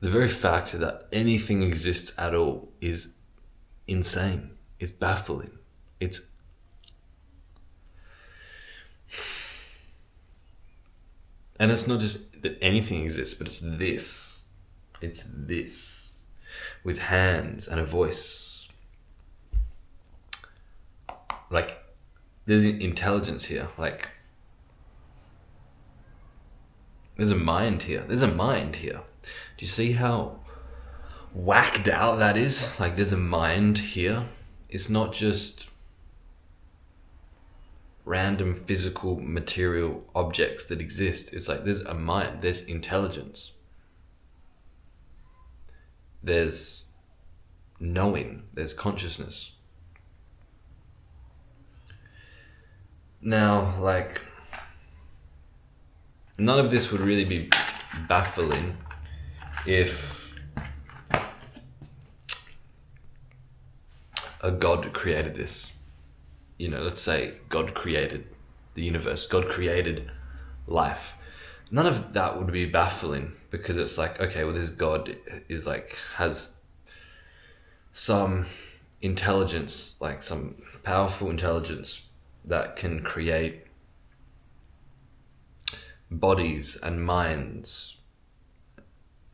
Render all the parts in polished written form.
The very fact that anything exists at all is insane. It's baffling. It's And it's not just that anything exists, but it's this. It's this. With hands and a voice. Like, there's intelligence here. Like, there's a mind here. There's a mind here. Do you see how whacked out that is? Like, there's a mind here. It's not just random physical material objects that exist. It's like there's a mind, there's intelligence, there's knowing, there's consciousness. Now, like, none of this would really be baffling if a God created this. You know, let's say God created the universe, God created life. None of that would be baffling, because it's like, okay, well, this God is like, has some intelligence, like some powerful intelligence that can create bodies and minds.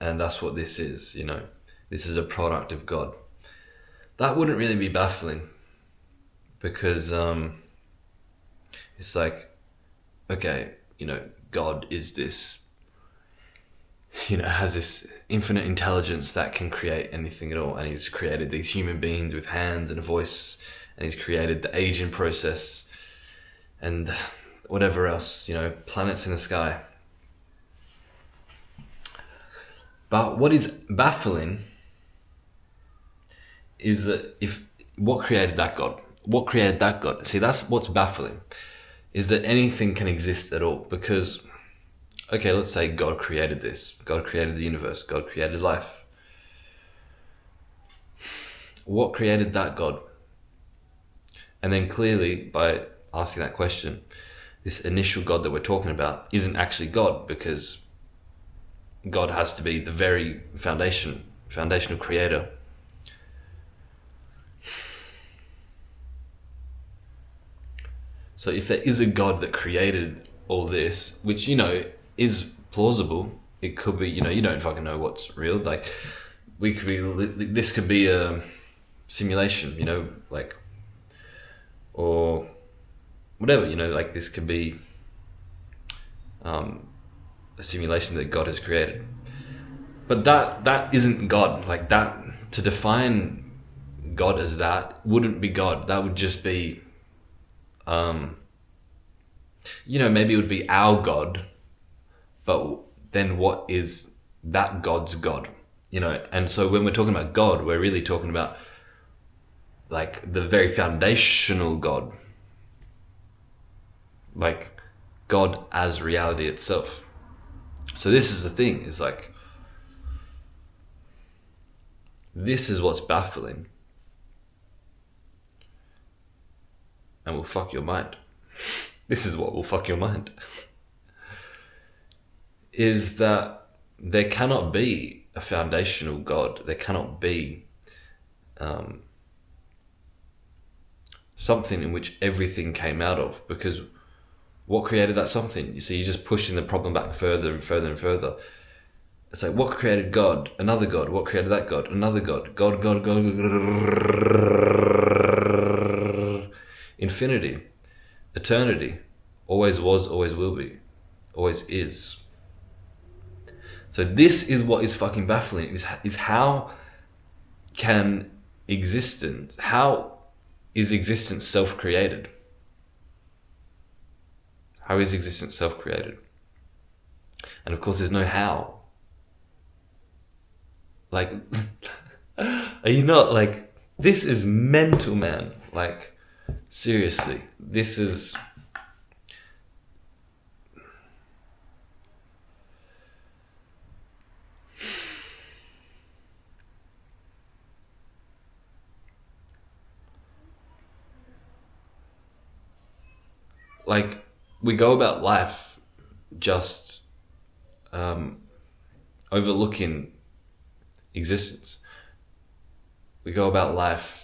And that's what this is, you know. This is a product of God. That wouldn't really be baffling, because it's like, okay, you know, God is this, you know, has this infinite intelligence that can create anything at all, and he's created these human beings with hands and a voice, and he's created the aging process and whatever else, you know, planets in the sky. But what is baffling is that what created that God? What created that God? See, that's what's baffling, is that anything can exist at all. Because, okay, let's say God created this. God created the universe. God created life. What created that God? And then clearly, by asking that question, this initial God that we're talking about isn't actually God, because God has to be the very foundational creator. So if there is a God that created all this, which, you know, is plausible, it could be, you know, you don't fucking know what's real. Like, this could be a simulation, you know, like, or whatever, you know, like this could be a simulation that God has created. But that isn't God. Like, that, to define God as that wouldn't be God. That would just be, you know, maybe it would be our God, but then what is that God's God? You know, and so when we're talking about God, we're really talking about like the very foundational God, like God as reality itself. So this is the thing, is like, this is what's baffling and will fuck your mind. This is what will fuck your mind. Is that there cannot be a foundational God. There cannot be something in which everything came out of, because what created that something? You see, you're just pushing the problem back further and further and further. It's like, what created God? Another God. What created that God? Another God. God. Infinity. Eternity. Always was, always will be. Always is. So this is what is fucking baffling, is how can existence, how is existence self-created? How is existence self-created? And of course there's no how. Like, are you not, like, this is mental, man. Like, seriously, this is... like, we go about life just overlooking existence. We go about life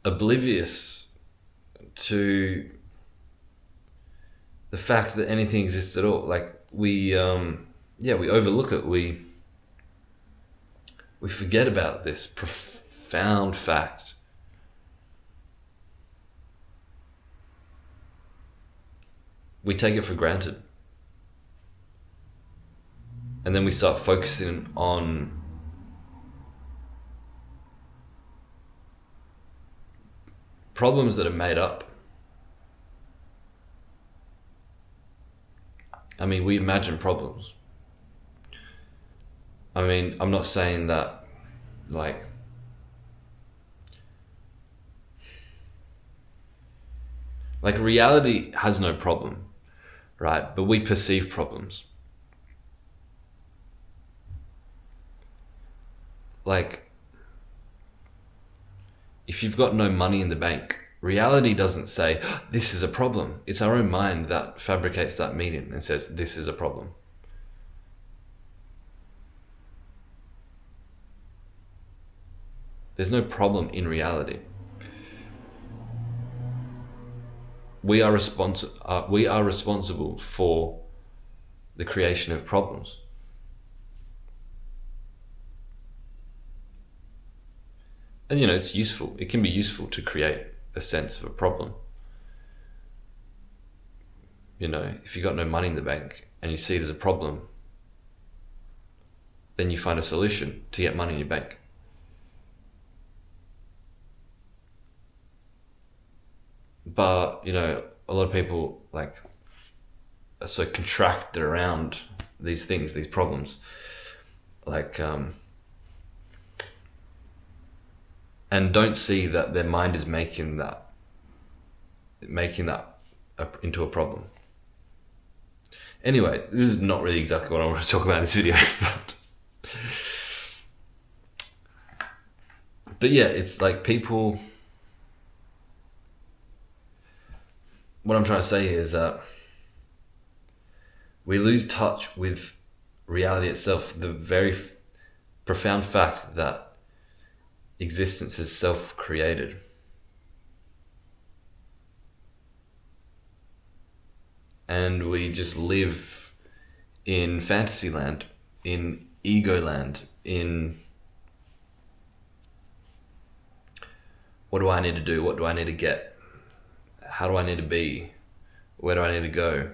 oblivious to the fact that anything exists at all. Like we overlook it. We forget about this profound fact. We take it for granted. And then we start focusing on problems that are made up. I mean, we imagine problems. I mean, I'm not saying that, like, reality has no problem, right? But we perceive problems. Like, if you've got no money in the bank, reality doesn't say, this is a problem. It's our own mind that fabricates that meaning and says, this is a problem. There's no problem in reality. We are responsible for the creation of problems. And it's useful. It can be useful to create a sense of a problem. If you got no money in the bank and you see there's a problem, then you find a solution to get money in your bank. But, a lot of people are so contracted around these things, these problems, and don't see that their mind is making that into a problem. Anyway, this is not really exactly what I want to talk about in this video, but yeah, it's like people. What I'm trying to say is that we lose touch with reality itself, the very profound fact that existence is self-created. And we just live in fantasy land, in ego land, in what do I need to do? What do I need to get? How do I need to be? Where do I need to go?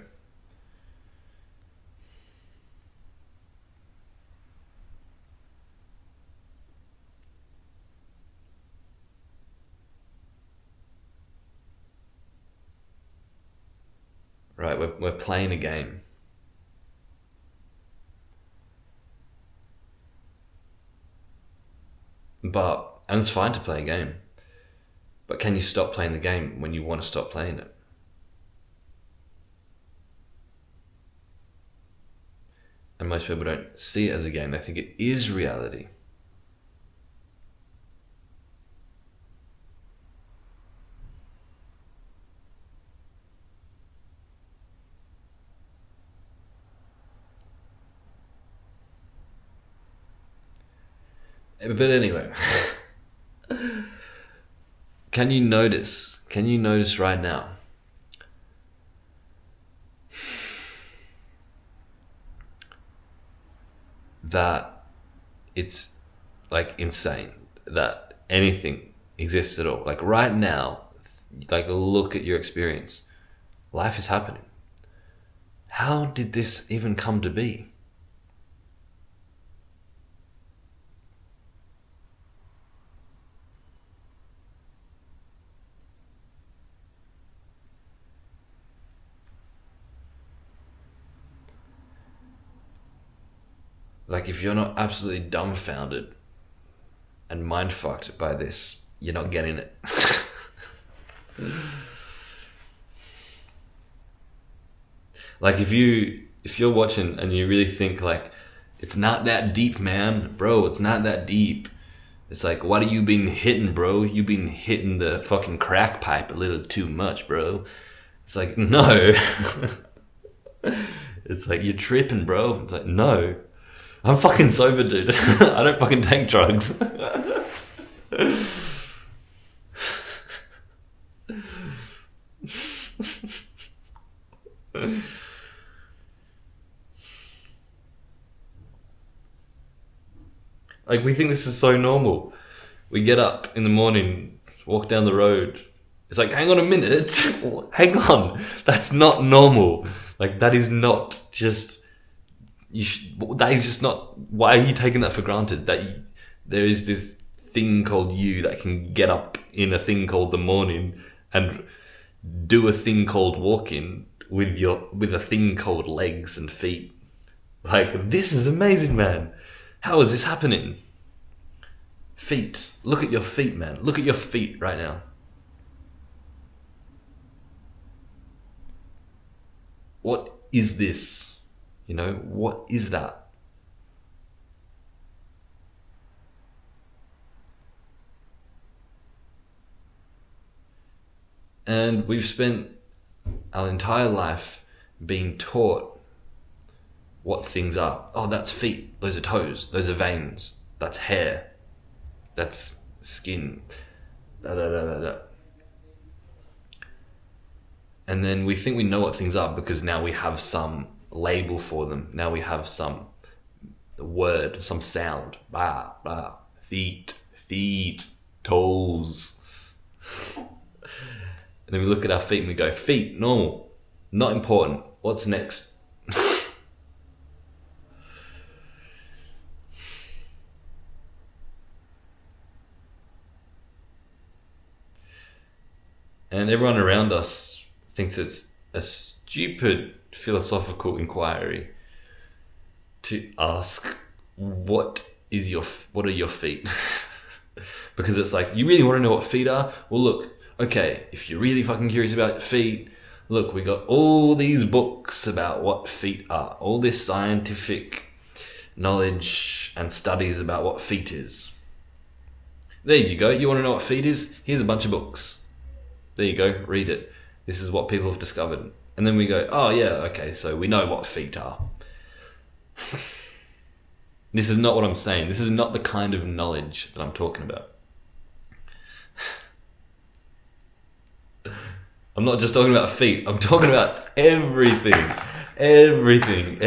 Right, we're playing a game. And it's fine to play a game. But can you stop playing the game when you want to stop playing it? And most people don't see it as a game. They think it is reality. But anyway, can you notice right now that it's insane that anything exists at all? Right now, look at your experience. Life is happening. How did this even come to be? If you're not absolutely dumbfounded and mind-fucked by this, you're not getting it. If you're watching and you really think it's not that deep, man, bro, it's not that deep. It's what are you being hitting, bro? You been hitting the fucking crack pipe a little too much, bro. It's no. It's you're tripping, bro. It's no. I'm fucking sober, dude. I don't fucking take drugs. Like, we think this is so normal. We get up in the morning, walk down the road. It's like, hang on a minute. Hang on. That's not normal. Like, that is not just... that is just not... Why are you taking that for granted? There is this thing called you that can get up in a thing called the morning and do a thing called walking with a thing called legs and feet. Like, this is amazing, man. How is this happening? Feet. Look at your feet, man. Look at your feet right now. What is this? You know, what is that? And we've spent our entire life being taught what things are. Oh, that's feet. Those are toes. Those are veins. That's hair. That's skin. Da, da, da, da, da. And then we think we know what things are because now we have some label for them. Now we have some word, some sound. Bah, bah. Feet, toes. And then we look at our feet and we go, feet, normal, not important. What's next? And everyone around us thinks it's a stupid philosophical inquiry to ask, what are your feet? Because it's like, you really want to know what feet are? Well, look, okay, if you're really fucking curious about feet, look, we got all these books about what feet are, all this scientific knowledge and studies about what feet is. There you go. You want to know what feet is? Here's a bunch of books. There you go, read it. This is what people have discovered. And then we go, oh yeah, okay, so we know what feet are. This is not what I'm saying. This is not the kind of knowledge that I'm talking about. I'm not just talking about feet. I'm talking about everything. Everything.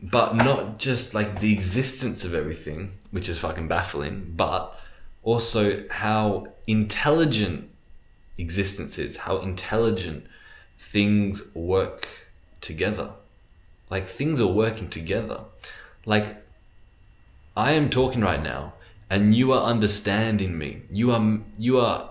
But not just like the existence of everything, which is fucking baffling, but also how intelligent existence is, how intelligent things work together. Like, things are working together. Like, I am talking right now and you are understanding me. You are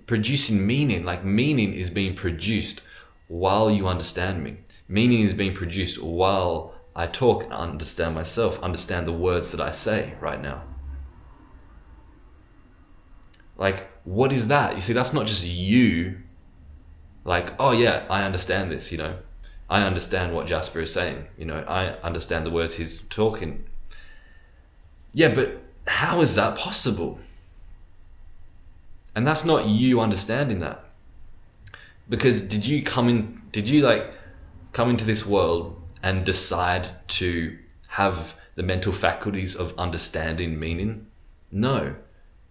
producing meaning. Like, meaning is being produced while you understand me. Meaning is being produced while I talk and understand myself, understand the words that I say right now. Like, what is that? You see, that's not just you. Like, oh yeah, I understand this, you know. I understand what Jasper is saying, you know. I understand the words he's talking. Yeah, but how is that possible? And that's not you understanding that. Because did you come into this world and decide to have the mental faculties of understanding meaning? No.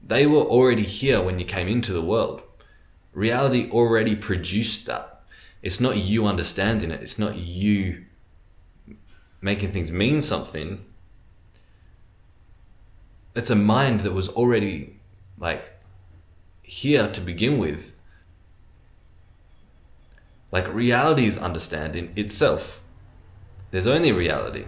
They were already here when you came into the world. Reality already produced that. It's not you understanding it. It's not you making things mean something. It's a mind that was already like here to begin with. Like, reality is understanding itself. There's only reality.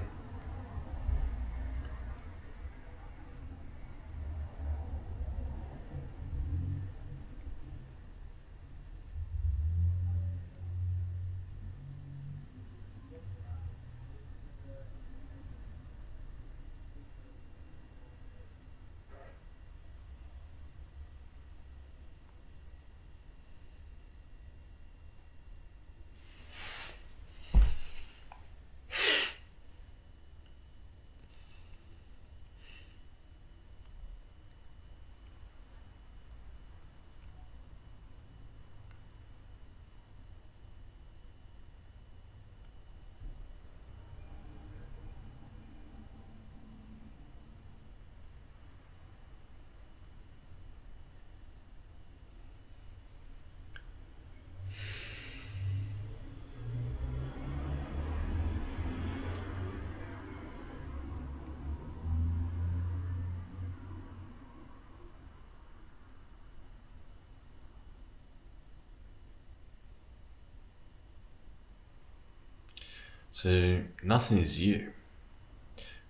So nothing is you.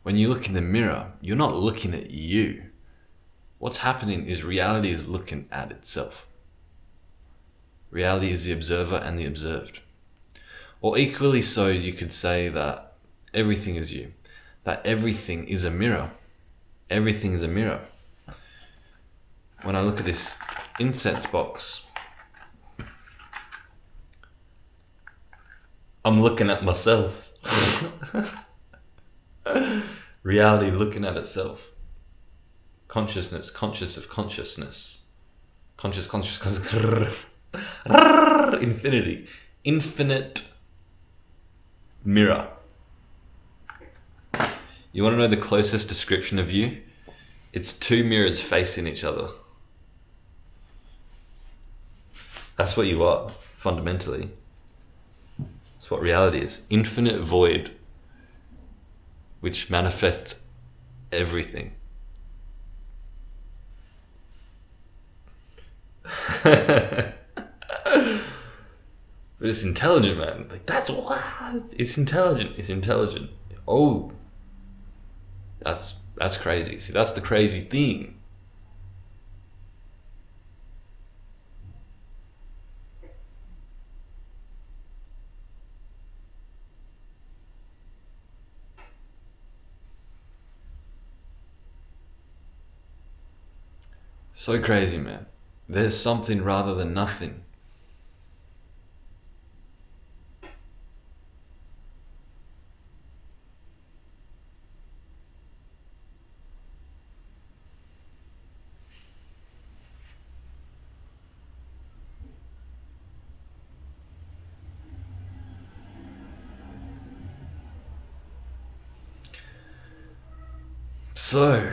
When you look in the mirror, you're not looking at you. What's happening is reality is looking at itself. Reality is the observer and the observed. Or equally so, you could say that everything is you. That everything is a mirror. Everything is a mirror. When I look at this incense box, I'm looking at myself. Reality looking at itself. Consciousness, conscious of consciousness. Conscious. Infinity. Infinite mirror. You want to know the closest description of you? It's two mirrors facing each other. That's what you are, fundamentally. That's what reality is. Infinite void, which manifests everything. But it's intelligent, man. Like, that's what? It's intelligent. It's intelligent. Oh, that's crazy. See, that's the crazy thing. So crazy, man. There's something rather than nothing. So,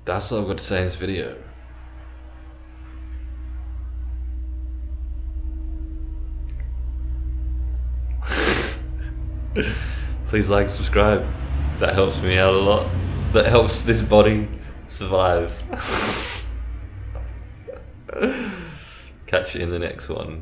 that's all I've got to say in this video. Please like, subscribe. That helps me out a lot. That helps this body survive. Catch you in the next one.